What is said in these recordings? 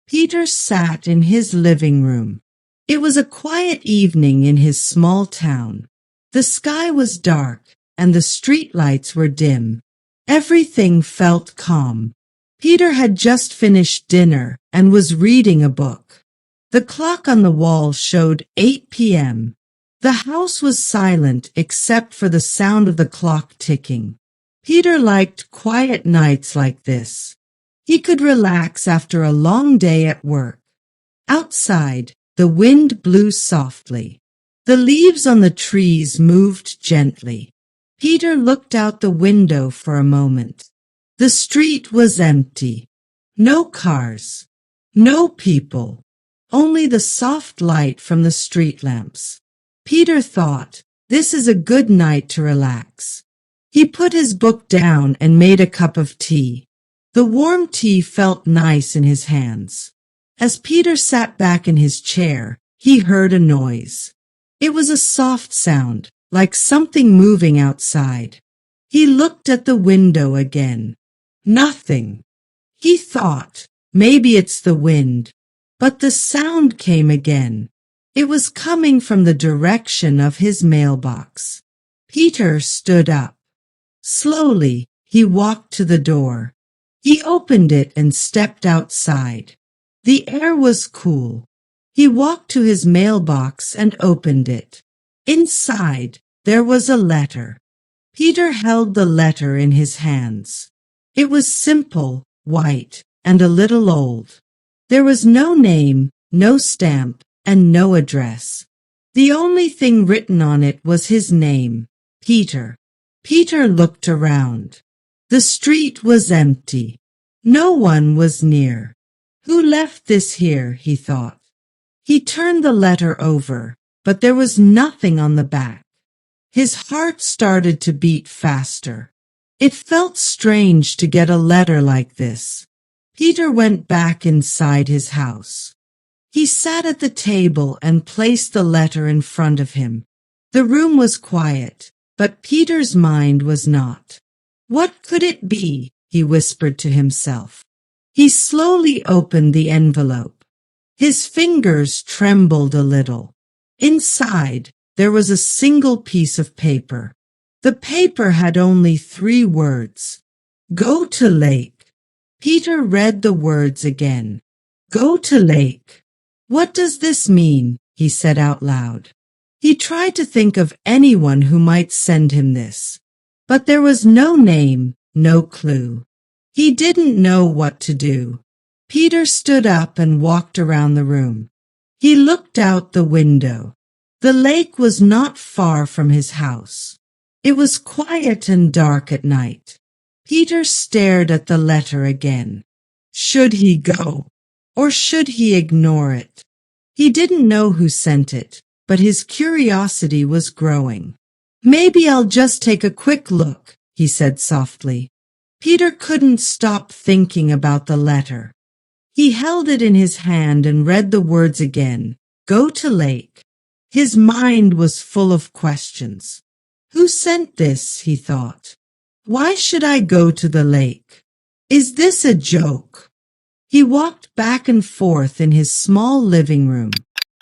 Peter sat in his living room. It was a quiet evening in his small town. The sky was dark, and the street lights were dim. Everything felt calm. Peter had just finished dinner and was reading a book. The clock on the wall showed 8 p.m. The house was silent except for the sound of the clock ticking. Peter liked quiet nights like this. He could relax after a long day at work. Outside, the wind blew softly. The leaves on the trees moved gently. Peter looked out the window for a moment. The street was empty. No cars. No people. Only the soft light from the street lamps. Peter thought, this is a good night to relax. He put his book down and made a cup of tea. The warm tea felt nice in his hands. As Peter sat back in his chair, he heard a noise. It was a soft sound, like something moving outside. He looked at the window again. Nothing. He thought, maybe it's the wind. But the sound came again. It was coming from the direction of his mailbox. Peter stood up. Slowly, he walked to the door. He opened it and stepped outside. The air was cool. He walked to his mailbox and opened it. Inside, there was a letter. Peter held the letter in his hands. It was simple, white, and a little old. There was no name, no stamp, and no address. The only thing written on it was his name, Peter. Peter looked around. The street was empty. No one was near. Who left this here, he thought. He turned the letter over, but there was nothing on the back. His heart started to beat faster. It felt strange to get a letter like this. Peter went back inside his house. He sat at the table and placed the letter in front of him. The room was quiet, but Peter's mind was not. What could it be? He whispered to himself. He slowly opened the envelope. His fingers trembled a little. Inside, there was a single piece of paper. The paper had only 3 words. Go to lake. Peter read the words again. Go to lake. What does this mean? He said out loud. He tried to think of anyone who might send him this. But there was no name, no clue. He didn't know what to do. Peter stood up and walked around the room. He looked out the window. The lake was not far from his house. It was quiet and dark at night. Peter stared at the letter again. Should he go? Or should he ignore it? He didn't know who sent it, but his curiosity was growing. Maybe I'll just take a quick look, he said softly. Peter couldn't stop thinking about the letter. He held it in his hand and read the words again. Go to lake. His mind was full of questions. Who sent this? He thought. Why should I go to the lake? Is this a joke? He walked back and forth in his small living room.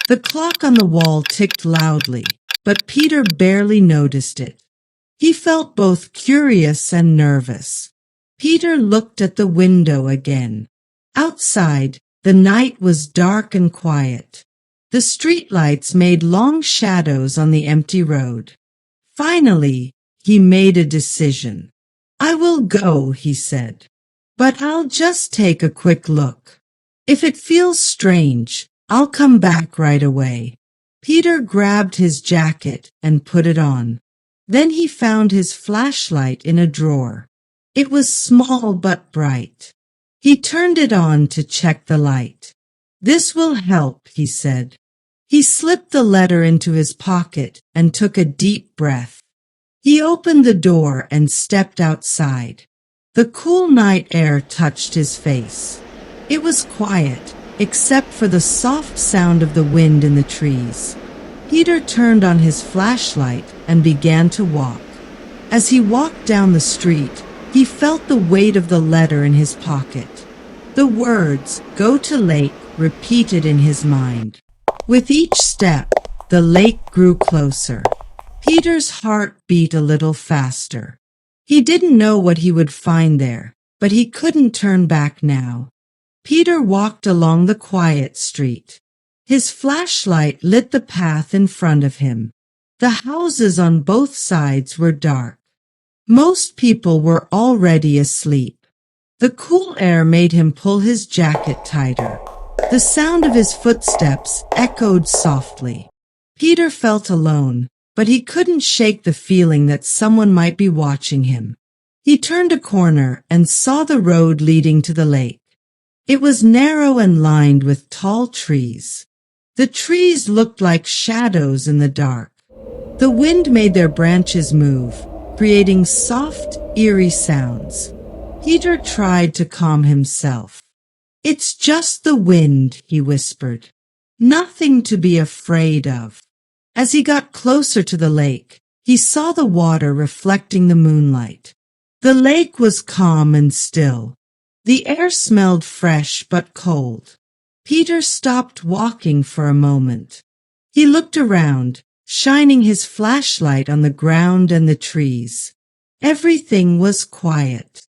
The clock on the wall ticked loudly, but Peter barely noticed it. He felt both curious and nervous. Peter looked at the window again. Outside, the night was dark and quiet. The streetlights made long shadows on the empty road. Finally, he made a decision. I will go, he said. But I'll just take a quick look. If it feels strange, I'll come back right away. Peter grabbed his jacket and put it on. Then he found his flashlight in a drawer. It was small but bright. He turned it on to check the light. This will help, he said. He slipped the letter into his pocket and took a deep breath. He opened the door and stepped outside. The cool night air touched his face. It was quiet, except for the soft sound of the wind in the trees. Peter turned on his flashlight and began to walk. As he walked down the street, he felt the weight of the letter in his pocket. The words, "Go to lake," repeated in his mind. With each step, the lake grew closer. Peter's heart beat a little faster. He didn't know what he would find there, but he couldn't turn back now. Peter walked along the quiet street. His flashlight lit the path in front of him. The houses on both sides were dark. Most people were already asleep. The cool air made him pull his jacket tighter. The sound of his footsteps echoed softly. Peter felt alone, but he couldn't shake the feeling that someone might be watching him. He turned a corner and saw the road leading to the lake. It was narrow and lined with tall trees. The trees looked like shadows in the dark. The wind made their branches move, creating soft, eerie sounds. Peter tried to calm himself. "It's just the wind," he whispered. "Nothing to be afraid of." As he got closer to the lake, he saw the water reflecting the moonlight. The lake was calm and still. The air smelled fresh but cold. Peter stopped walking for a moment. He looked around, shining his flashlight on the ground and the trees. Everything was quiet.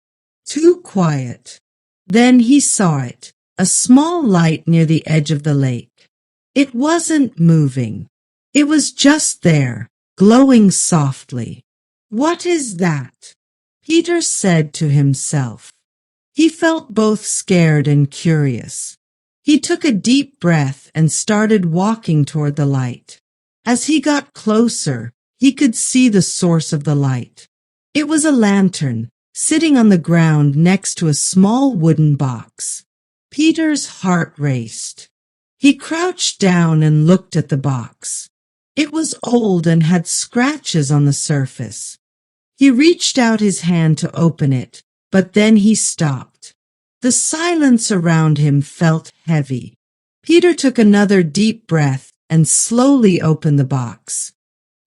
Too quiet. Then he saw it, a small light near the edge of the lake. It wasn't moving. It was just there, glowing softly. "What is that?" Peter said to himself. He felt both scared and curious. He took a deep breath and started walking toward the light. As he got closer, he could see the source of the light. It was a lantern, sitting on the ground next to a small wooden box. Peter's heart raced. He crouched down and looked at the box. It was old and had scratches on the surface. He reached out his hand to open it, but then he stopped. The silence around him felt heavy. Peter took another deep breath and slowly opened the box.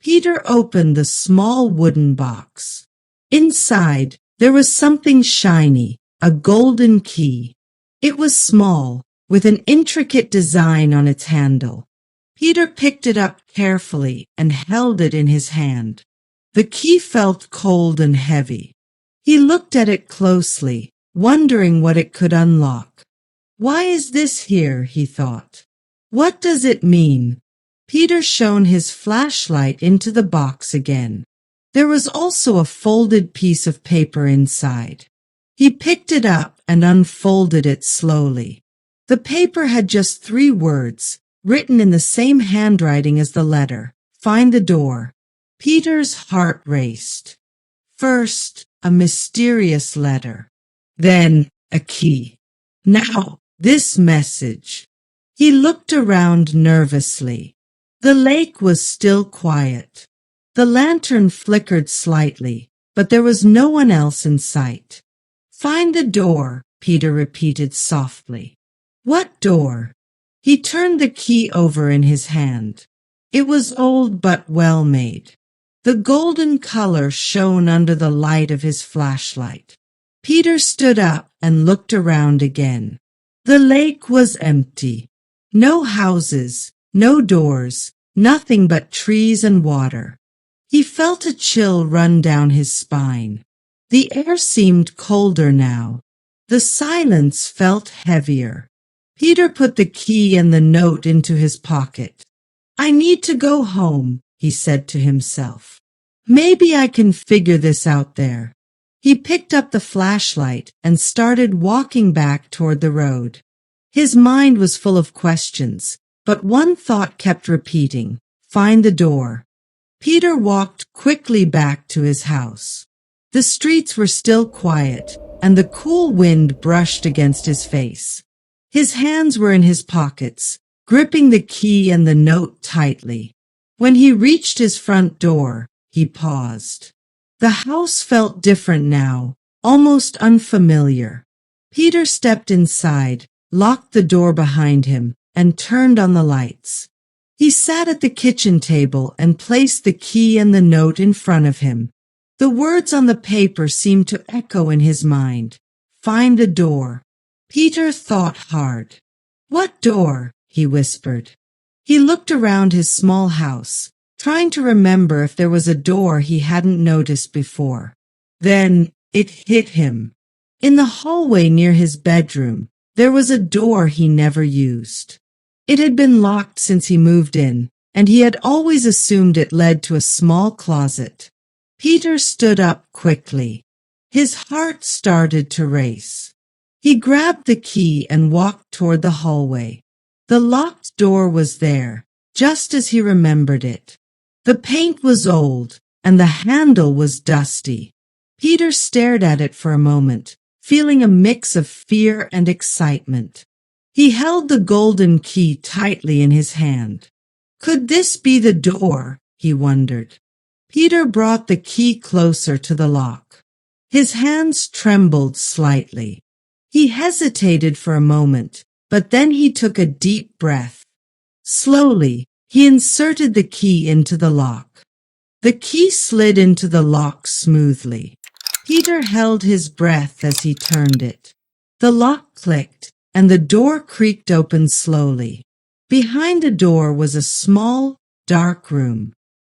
Peter opened the small wooden box. Inside, there was something shiny, a golden key. It was small, with an intricate design on its handle. Peter picked it up carefully and held it in his hand. The key felt cold and heavy. He looked at it closely, wondering what it could unlock. "Why is this here?" he thought. "What does it mean?" Peter shone his flashlight into the box again. There was also a folded piece of paper inside. He picked it up and unfolded it slowly. The paper had just 3 words, written in the same handwriting as the letter, "Find the door." Peter's heart raced. First, a mysterious letter. Then, a key. Now, this message. He looked around nervously. The lake was still quiet. The lantern flickered slightly, but there was no one else in sight. "Find the door," Peter repeated softly. "What door?" He turned the key over in his hand. It was old but well made. The golden color shone under the light of his flashlight. Peter stood up and looked around again. The lake was empty. No houses, no doors, nothing but trees and water. He felt a chill run down his spine. The air seemed colder now. The silence felt heavier. Peter put the key and the note into his pocket. "I need to go home," he said to himself. "Maybe I can figure this out there." He picked up the flashlight and started walking back toward the road. His mind was full of questions, but one thought kept repeating, "Find the door." Peter walked quickly back to his house. The streets were still quiet, and the cool wind brushed against his face. His hands were in his pockets, gripping the key and the note tightly. When he reached his front door, he paused. The house felt different now, almost unfamiliar. Peter stepped inside, locked the door behind him, and turned on the lights. He sat at the kitchen table and placed the key and the note in front of him. The words on the paper seemed to echo in his mind. "Find the door." Peter thought hard. "What door?" he whispered. He looked around his small house, trying to remember if there was a door he hadn't noticed before. Then it hit him. In the hallway near his bedroom, there was a door he never used. It had been locked since he moved in, and he had always assumed it led to a small closet. Peter stood up quickly. His heart started to race. He grabbed the key and walked toward the hallway. The locked door was there, just as he remembered it. The paint was old, and the handle was dusty. Peter stared at it for a moment, feeling a mix of fear and excitement. He held the golden key tightly in his hand. Could this be the door? He wondered. Peter brought the key closer to the lock. His hands trembled slightly. He hesitated for a moment, but then he took a deep breath. Slowly, he inserted the key into the lock. The key slid into the lock smoothly. Peter held his breath as he turned it. The lock clicked, and the door creaked open slowly. Behind the door was a small, dark room.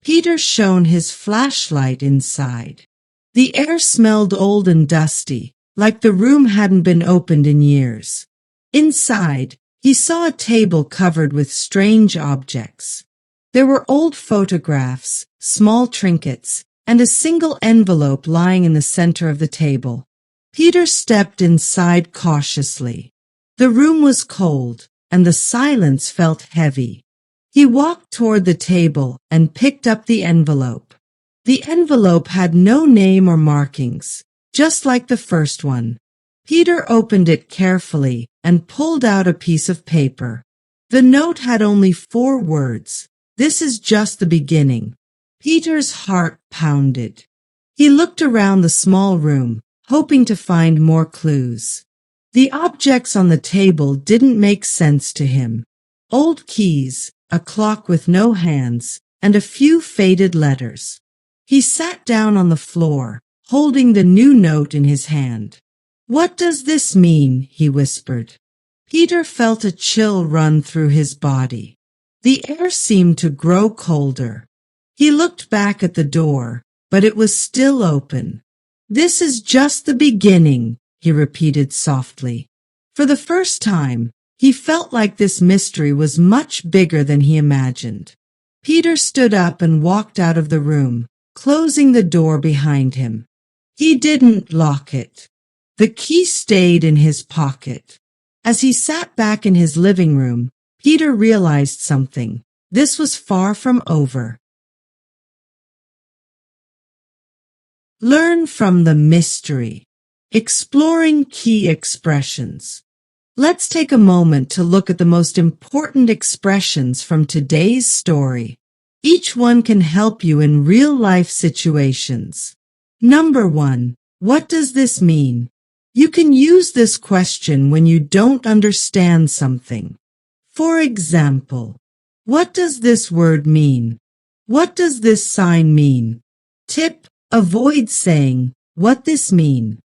Peter shone his flashlight inside. The air smelled old and dusty, like the room hadn't been opened in years. Inside, he saw a table covered with strange objects. There were old photographs, small trinkets, and a single envelope lying in the center of the table. Peter stepped inside cautiously. The room was cold, and the silence felt heavy. He walked toward the table and picked up the envelope. The envelope had no name or markings, just like the first one. Peter opened it carefully and pulled out a piece of paper. The note had only 4 words. "This is just the beginning." Peter's heart pounded. He looked around the small room, hoping to find more clues. The objects on the table didn't make sense to him. Old keys, a clock with no hands, and a few faded letters. He sat down on the floor, holding the new note in his hand. "What does this mean?" he whispered. Peter felt a chill run through his body. The air seemed to grow colder. He looked back at the door, but it was still open. "This is just the beginning," he repeated softly. For the first time, he felt like this mystery was much bigger than he imagined. Peter stood up and walked out of the room, closing the door behind him. He didn't lock it. The key stayed in his pocket. As he sat back in his living room, Peter realized something. This was far from over. Learn from the mystery. Exploring key expressions. Let's take a moment to look at the most important expressions from today's story. Each one can help you in real-life situations. Number 1. What does this mean? You can use this question when you don't understand something. For example, what does this word mean? What does this sign mean? Tip: avoid saying, "What this mean?"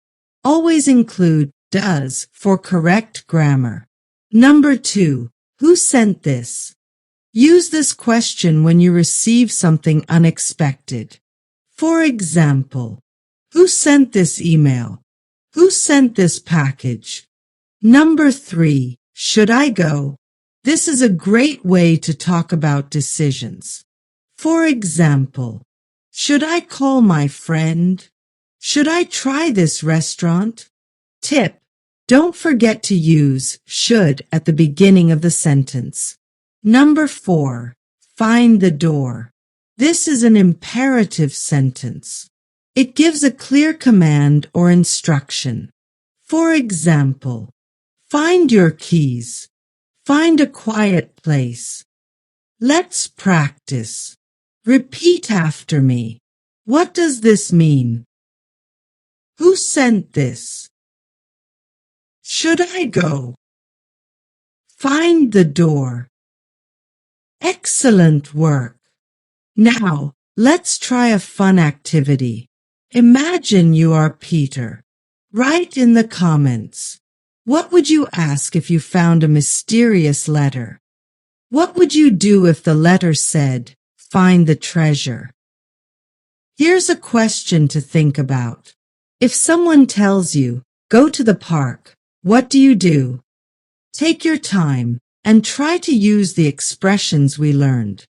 Always include does for correct grammar. Number 2. Who sent this? Use this question when you receive something unexpected. For example, who sent this email? Who sent this package? Number 3. Should I go? This is a great way to talk about decisions. For example, should I call my friend? Should I try this restaurant? Tip: don't forget to use should at the beginning of the sentence. Number 4. Find the door. This is an imperative sentence. It gives a clear command or instruction. For example, find your keys. Find a quiet place. Let's practice. Repeat after me. What does this mean? Who sent this? Should I go? Find the door. Excellent work. Now, let's try a fun activity. Imagine you are Peter. Write in the comments. What would you ask if you found a mysterious letter? What would you do if the letter said, "Find the treasure"? Here's a question to think about. If someone tells you, "Go to the park," what do you do? Take your time and try to use the expressions we learned.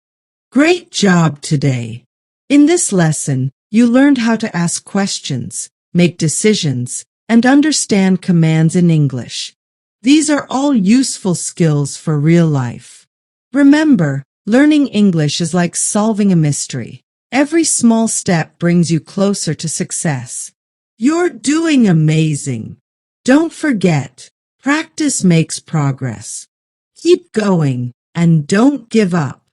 Great job today! In this lesson, you learned how to ask questions, make decisions, and understand commands in English. These are all useful skills for real life. Remember, learning English is like solving a mystery. Every small step brings you closer to success. You're doing amazing. Don't forget, practice makes progress. Keep going and don't give up.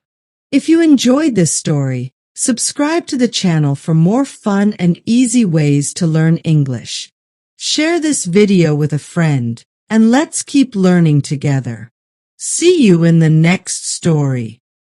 If you enjoyed this story, subscribe to the channel for more fun and easy ways to learn English. Share this video with a friend, and let's keep learning together. See you in the next story.